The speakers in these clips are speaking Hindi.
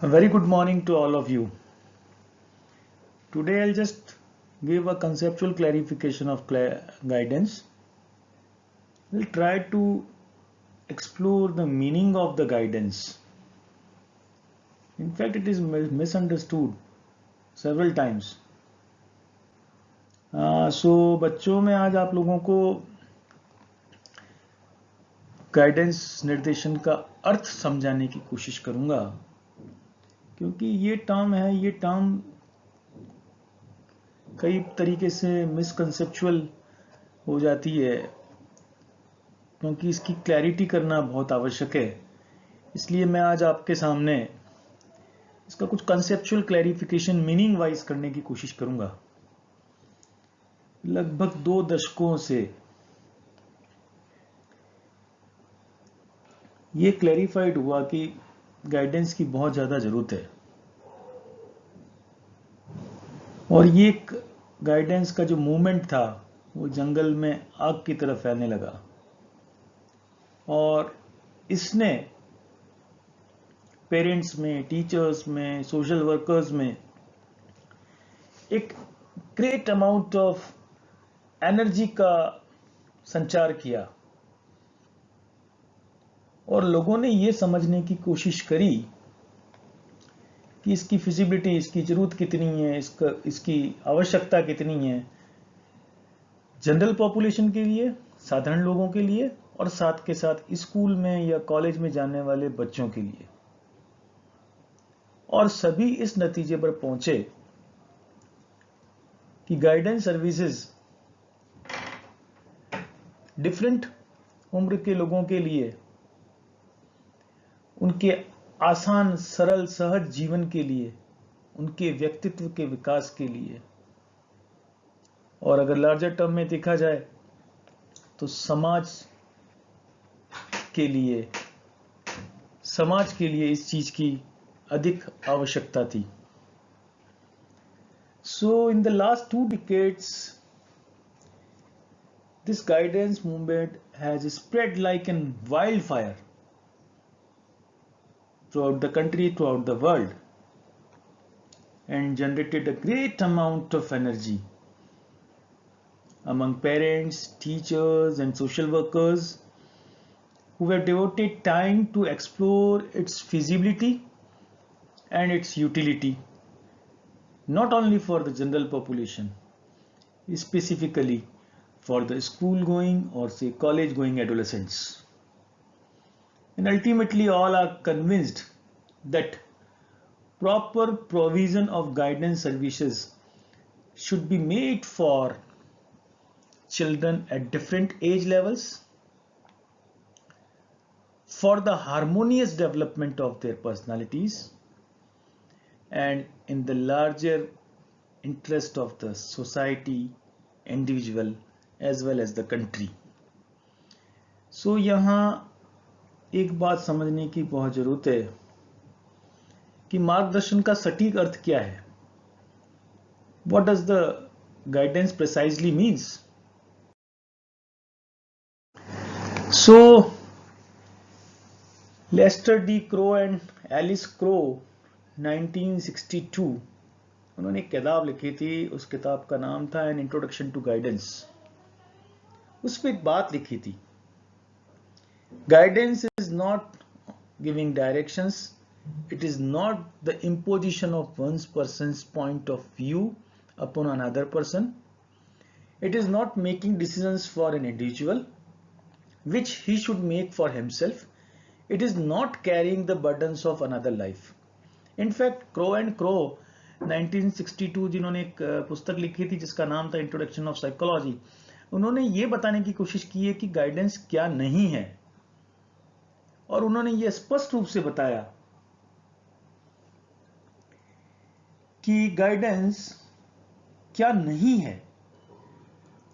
A very good morning to all of you. Today I'll just give a conceptual clarification of guidance. We'll try to explore the meaning of the guidance. In fact, it is misunderstood several times. So बच्चों में आज आप लोगों को गाइडेंस निर्देशन का अर्थ समझाने की कोशिश करूंगा, क्योंकि ये टर्म कई तरीके से मिसकंसेप्चुअल हो जाती है, क्योंकि इसकी क्लैरिटी करना बहुत आवश्यक है। इसलिए मैं आज आपके सामने इसका कुछ कंसेप्चुअल क्लैरिफिकेशन मीनिंग वाइज करने की कोशिश करूंगा। लगभग 2 दशकों से ये क्लैरिफाइड हुआ कि गाइडेंस की बहुत ज्यादा जरूरत है, और ये गाइडेंस का जो मूवमेंट था वो जंगल में आग की तरह फैलने लगा, और इसने पेरेंट्स में, टीचर्स में, सोशल वर्कर्स में एक ग्रेट अमाउंट ऑफ एनर्जी का संचार किया, और लोगों ने ये समझने की कोशिश करी कि इसकी फिजिबिलिटी, इसकी जरूरत कितनी है, इसकी आवश्यकता कितनी है जनरल पॉपुलेशन के लिए, साधारण लोगों के लिए, और साथ के साथ स्कूल में या कॉलेज में जाने वाले बच्चों के लिए। और सभी इस नतीजे पर पहुंचे कि गाइडेंस सर्विसेज डिफरेंट उम्र के लोगों के लिए, उनके आसान, सरल, सहज जीवन के लिए, उनके व्यक्तित्व के विकास के लिए, और अगर लार्जर टर्म में देखा जाए तो समाज के लिए इस चीज की अधिक आवश्यकता थी। So in the last 2 decades, this guidance movement has spread like a wildfire throughout the country, throughout the world, and generated a great amount of energy among parents, teachers, and social workers who have devoted time to explore its feasibility and its utility, not only for the general population, specifically for the school going or say college going adolescents. And ultimately all are convinced that proper provision of guidance services should be made for children at different age levels for the harmonious development of their personalities and in the larger interest of the society, individual as well as the country. So यहाँ एक बात समझने की बहुत जरूरत है कि मार्गदर्शन का सटीक अर्थ क्या है। What does the guidance precisely means? So Lester D. Crow and Alice Crow 1962 उन्होंने एक किताब लिखी थी। उस किताब का नाम था एन इंट्रोडक्शन टू गाइडेंस। उसमें एक बात लिखी थी, guidance is not giving directions, it is not the imposition of one person's point of view upon another person, it is not making decisions for an individual which he should make for himself, it is not carrying the burdens of another life. In fact, Crow and Crow 1962 जिन्होंने एक पुस्तक लिखी थी जिसका नाम था इंट्रोडक्शन ऑफ साइकोलॉजी, उन्होंने ये बताने की कोशिश की है कि गाइडेंस क्या नहीं है, और उन्होंने ये स्पष्ट रूप से बताया कि गाइडेंस क्या नहीं है।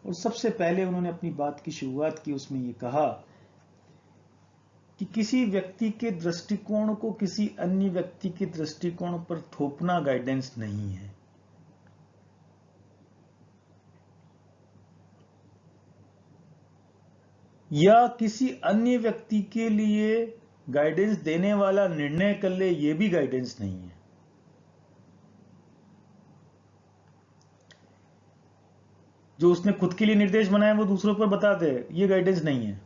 और सबसे पहले उन्होंने अपनी बात की शुरुआत की, उसमें ये कहा कि किसी व्यक्ति के दृष्टिकोण को किसी अन्य व्यक्ति के दृष्टिकोण पर थोपना गाइडेंस नहीं है। या किसी अन्य व्यक्ति के लिए गाइडेंस देने वाला निर्णय कर ले, ये भी गाइडेंस नहीं है। जो उसने खुद के लिए निर्देश बनाए वो दूसरों पर बता दे, ये गाइडेंस नहीं है।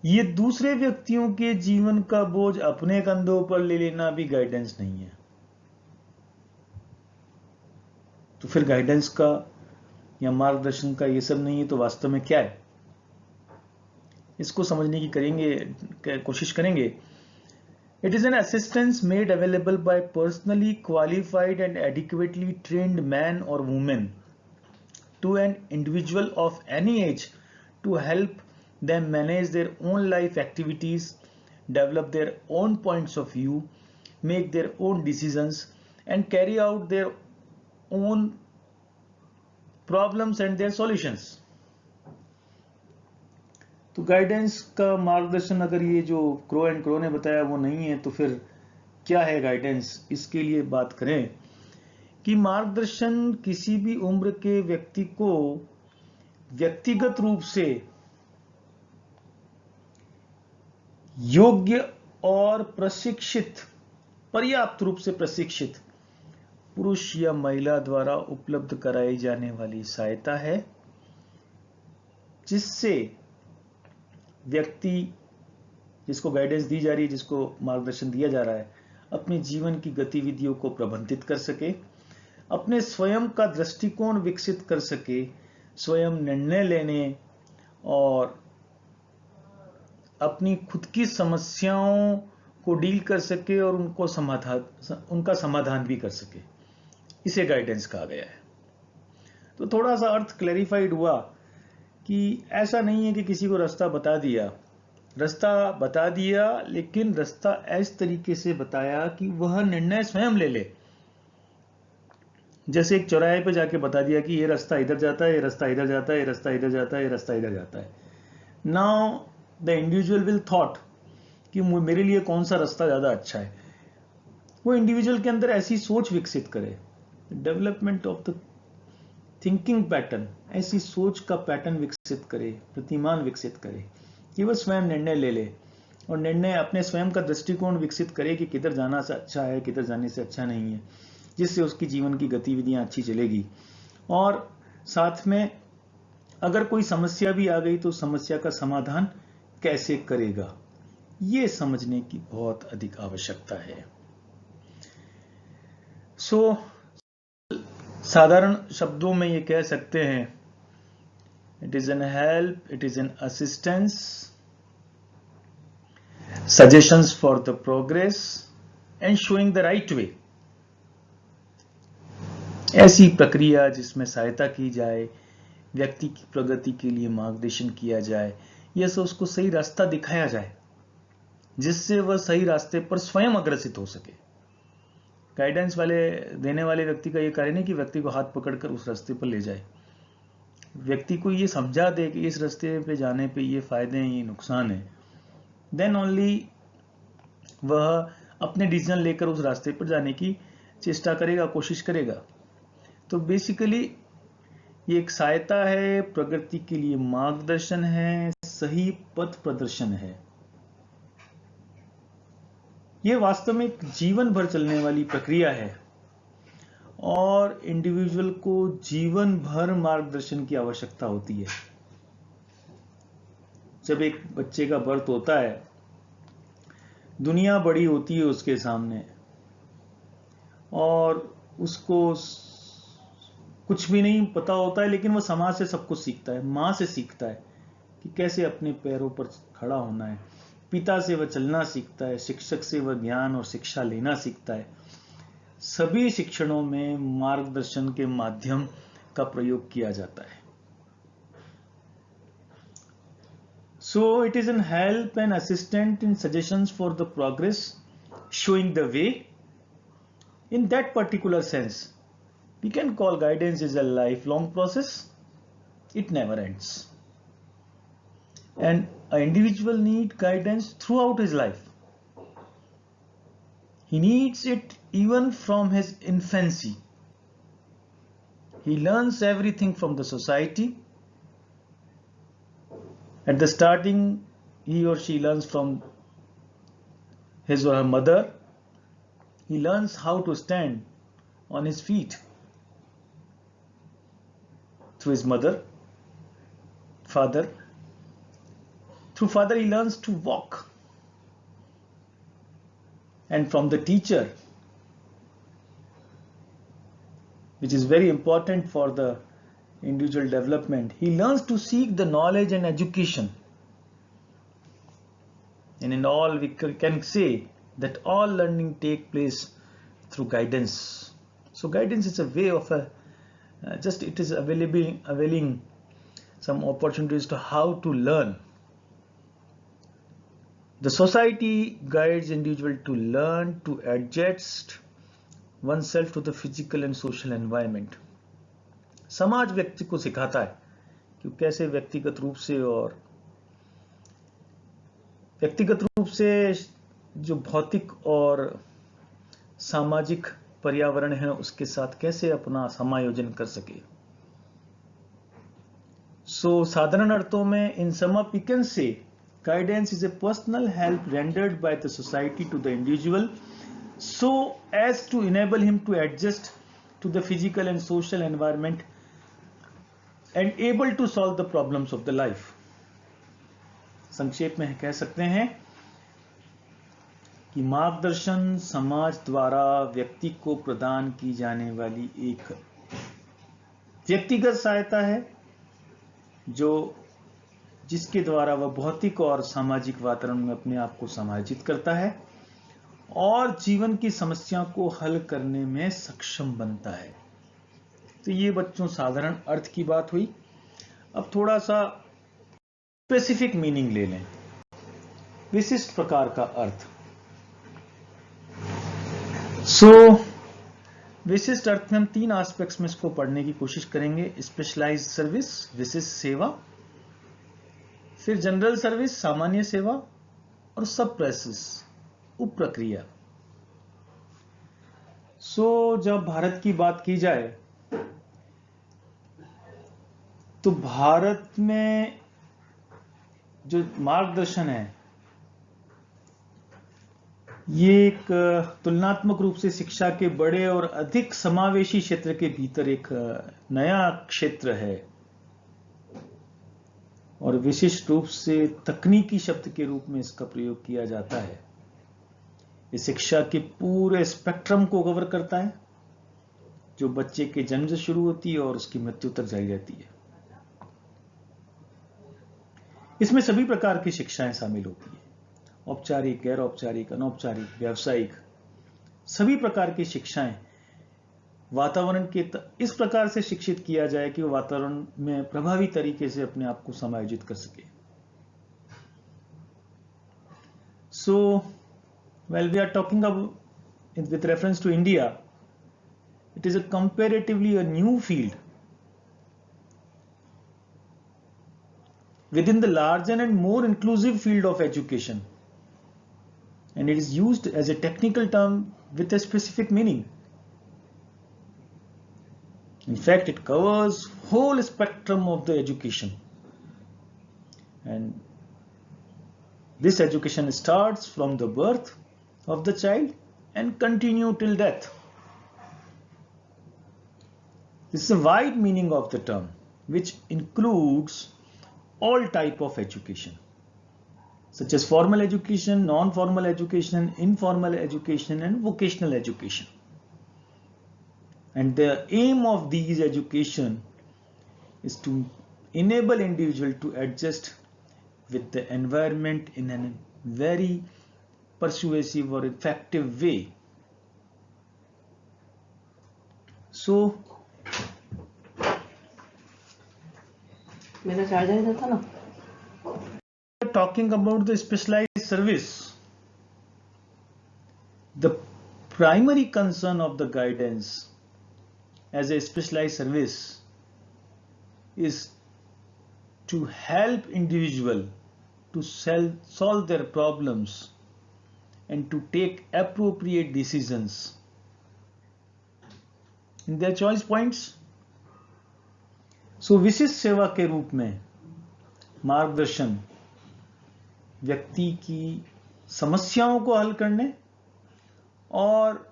ये दूसरे व्यक्तियों के जीवन का बोझ अपने कंधों पर ले लेना भी गाइडेंस नहीं है। तो फिर गाइडेंस का या मार्गदर्शन का ये सब नहीं है तो वास्तव में क्या है, इसको समझने की कोशिश करेंगे। It is an assistance made available by personally qualified and adequately trained man or woman to an individual of any age to help them manage their own life activities, develop their own points of view, make their own decisions, and carry out their own problems and their solutions. तो गाइडेंस का मार्गदर्शन अगर ये जो क्रो एंड क्रो ने बताया वो नहीं है, तो फिर क्या है गाइडेंस? इसके लिए बात करें कि मार्गदर्शन किसी भी उम्र के व्यक्ति को व्यक्तिगत रूप से योग्य और प्रशिक्षित, पर्याप्त रूप से प्रशिक्षित पुरुष या महिला द्वारा उपलब्ध कराई जाने वाली सहायता है, जिससे व्यक्ति जिसको गाइडेंस दी जा रही है, जिसको मार्गदर्शन दिया जा रहा है, अपने जीवन की गतिविधियों को प्रबंधित कर सके, अपने स्वयं का दृष्टिकोण विकसित कर सके, स्वयं निर्णय लेने और अपनी खुद की समस्याओं को डील कर सके और उनका समाधान भी कर सके। इसे गाइडेंस कहा गया है। तो थोड़ा सा अर्थ क्लैरिफाइड हुआ कि ऐसा नहीं है कि किसी को रास्ता बता दिया, लेकिन रास्ता इस तरीके से बताया कि वह निर्णय स्वयं ले ले। जैसे एक चौराहे पे जाके बता दिया कि ये रास्ता इधर जाता है, ये रास्ता इधर जाता है, ये रास्ता इधर जाता है, ये रास्ता इधर जाता है। Now the individual will thought कि मेरे लिए कौन सा रास्ता ज्यादा अच्छा है। वो इंडिविजुअल के अंदर ऐसी सोच विकसित करे, development of the thinking pattern, ऐसी सोच का पैटर्न विकसित करे, प्रतिमान विकसित करे कि वह स्वयं निर्णय ले ले और निर्णय अपने स्वयं का दृष्टिकोण विकसित करे कि किधर जाना से अच्छा है, किधर जाने से अच्छा नहीं है, जिससे उसकी जीवन की गतिविधियां अच्छी चलेगी। और साथ में अगर कोई समस्या भी आ गई तो समस्या का समाधान कैसे करेगा, ये समझने की बहुत अधिक आवश्यकता है। साधारण शब्दों में ये कह सकते हैं, it is an help, it is an assistance, suggestions for the progress and showing the right way. ऐसी प्रक्रिया जिसमें सहायता की जाए, व्यक्ति की प्रगति के लिए मार्गदर्शन किया जाए, या से उसको सही रास्ता दिखाया जाए जिससे वह सही रास्ते पर स्वयं अग्रसित हो सके। गाइडेंस देने वाले व्यक्ति का यह कार्य नहीं कि व्यक्ति को हाथ पकड़कर उस रास्ते पर ले जाए, व्यक्ति को ये समझा दे कि इस रास्ते पे जाने पे ये फायदे हैं, ये नुकसान है, देन ओनली वह अपने डिसीजन लेकर उस रास्ते पर जाने की चेष्टा करेगा, कोशिश करेगा। तो बेसिकली ये एक सहायता है, प्रगति के लिए मार्गदर्शन है, सही पथ प्रदर्शन है। ये वास्तव में एक जीवन भर चलने वाली प्रक्रिया है और इंडिविजुअल को जीवन भर मार्गदर्शन की आवश्यकता होती है। जब एक बच्चे का बर्थ होता है, दुनिया बड़ी होती है उसके सामने और उसको कुछ भी नहीं पता होता है, लेकिन वह समाज से सब कुछ सीखता है। माँ से सीखता है कि कैसे अपने पैरों पर खड़ा होना है, पिता से वह चलना सीखता है, शिक्षक से वह ज्ञान और शिक्षा लेना सीखता है। सभी शिक्षणों में मार्गदर्शन के माध्यम का प्रयोग किया जाता है। So it is an help and assistant in suggestions for the progress, showing the way. In that particular sense, we can call guidance is a lifelong process. It never ends. And an individual needs guidance throughout his life. He needs it even from his infancy. He learns everything from the society. At the starting, he or she learns from his or her mother. He learns how to stand on his feet through his mother, father. Through father, he learns to walk. And from the teacher, which is very important for the individual development, he learns to seek the knowledge and education. And in all, we can say that all learning take place through guidance. So guidance is a way of it is availing some opportunities to how to learn. The society guides individual to learn to adjust oneself to the physical and social environment. समाज व्यक्ति को सिखाता है कि कैसे व्यक्तिगत रूप से जो भौतिक और सामाजिक पर्यावरण है उसके साथ कैसे अपना समायोजन कर सके. So साधारण अर्थों में in sum up we can say guidance is a personal help rendered by the society to the individual so as to enable him to adjust to the physical and social environment and able to solve the problems of the life. संक्षेप में कह सकते हैं कि मार्गदर्शन समाज द्वारा व्यक्ति को प्रदान की जाने वाली एक व्यक्तिगत सहायता है जिसके द्वारा वह भौतिक और सामाजिक वातावरण में अपने आप को समायोजित करता है और जीवन की समस्या को हल करने में सक्षम बनता है. तो ये बच्चों साधारण अर्थ की बात हुई. अब थोड़ा सा स्पेसिफिक मीनिंग ले लें, विशिष्ट प्रकार का अर्थ. विशिष्ट अर्थ में हम 3 एस्पेक्ट्स में इसको पढ़ने की कोशिश करेंगे. स्पेशलाइज्ड सर्विस, विशिष्ट सेवा, फिर जनरल सर्विस, सामान्य सेवा, और सब प्रोसेस, उप प्रक्रिया. जब भारत की बात की जाए तो भारत में जो मार्गदर्शन है ये एक तुलनात्मक रूप से शिक्षा के बड़े और अधिक समावेशी क्षेत्र के भीतर एक नया क्षेत्र है और विशिष्ट रूप से तकनीकी शब्द के रूप में इसका प्रयोग किया जाता है. ये शिक्षा के पूरे स्पेक्ट्रम को कवर करता है जो बच्चे के जन्म से शुरू होती है और उसकी मृत्यु तक जारी रहती है. इसमें सभी प्रकार की शिक्षाएं शामिल होती है, औपचारिक, गैर औपचारिक, अनौपचारिक, व्यावसायिक. सभी प्रकार की शिक्षाएं वातावरण के इस प्रकार से शिक्षित किया जाए कि वो वातावरण में प्रभावी तरीके से अपने आप को समायोजित कर सके. While we are talking about with reference to India, it is a comparatively a new field within the larger and more inclusive field of education, and it is used as a technical term with a specific meaning. In fact, it covers whole spectrum of the education, and this education starts from the birth of the child and continue till death. This is a wide meaning of the term which includes all type of education such as formal education, non-formal education, informal education, and vocational education. And the aim of these education is to enable individual to adjust with the environment in a very persuasive or effective way. Talking about the specialized service, the primary concern of the guidance as a specialized service is to help individual to solve their problems and to take appropriate decisions in their choice points. विशिष्ट सेवा के रूप में मार्गदर्शन व्यक्ति की समस्याओं को हल करने और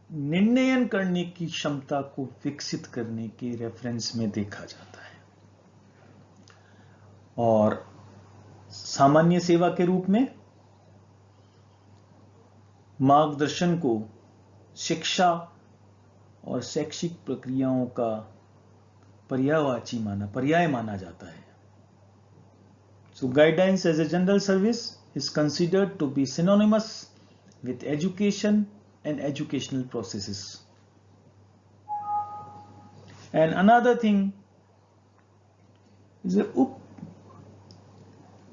निर्णयन करने की क्षमता को विकसित करने के रेफरेंस में देखा जाता है। और सामान्य सेवा के रूप में मार्गदर्शन को शिक्षा और शैक्षिक प्रक्रियाओं का पर्याय माना जाता है। So guidance as a general service is considered to be synonymous with education and educational processes. And another thing is उप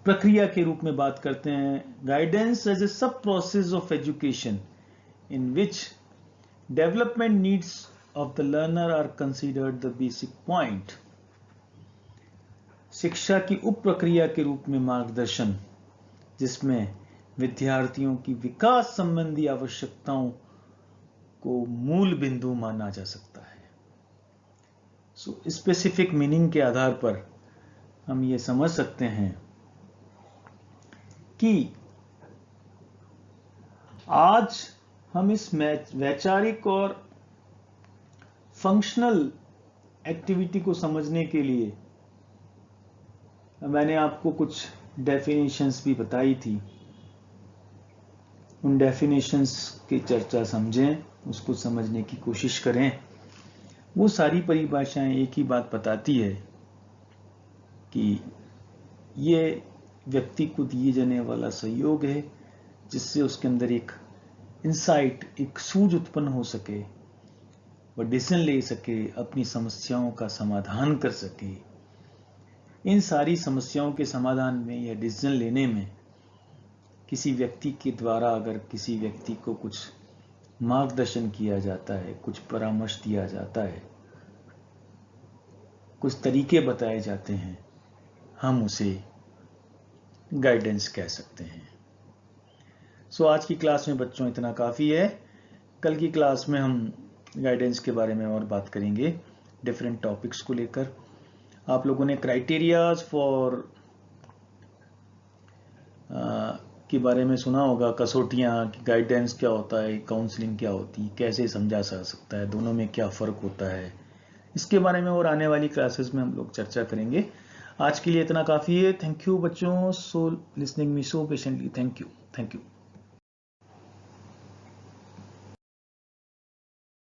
प्रक्रिया के रूप में बात करते हैं, guidance as a sub process of education in which development needs of the learner are considered the basic point. शिक्षा की उप प्रक्रिया के रूप में मार्गदर्शन, जिसमें विद्यार्थियों की विकास संबंधी आवश्यकताओं को मूल बिंदु माना जा सकता है। सो स्पेसिफिक मीनिंग के आधार पर हम ये समझ सकते हैं कि आज हम इस वैचारिक और फंक्शनल एक्टिविटी को समझने के लिए मैंने आपको कुछ डेफिनेशंस भी बताई थी। उन डेफिनेशंस की चर्चा समझें, उसको समझने की कोशिश करें। वो सारी परिभाषाएं एक ही बात बताती है कि ये व्यक्ति को दिए जाने वाला सहयोग है, जिससे उसके अंदर एक इंसाइट, एक सूझ उत्पन्न हो सके, वह डिसीजन ले सके, अपनी समस्याओं का समाधान कर सके। इन सारी समस्याओं के समाधान में या डिसीजन लेने में किसी व्यक्ति के द्वारा अगर किसी व्यक्ति को कुछ मार्गदर्शन किया जाता है, कुछ परामर्श दिया जाता है, कुछ तरीके बताए जाते हैं, हम उसे गाइडेंस कह सकते हैं। सो आज की क्लास में बच्चों इतना काफ़ी है। कल की क्लास में हम गाइडेंस के बारे में और बात करेंगे, डिफरेंट टॉपिक्स को लेकर। आप लोगों ने क्राइटेरियाज फॉर के बारे में सुना होगा, कसौटियाँ, गाइडेंस क्या होता है, काउंसलिंग क्या होती है, कैसे समझा जा सकता है, दोनों में क्या फ़र्क होता है, इसके बारे में और आने वाली क्लासेस में हम लोग चर्चा करेंगे। आज के लिए इतना काफ़ी है। थैंक यू बच्चों, so listening me so patiently. Thank you.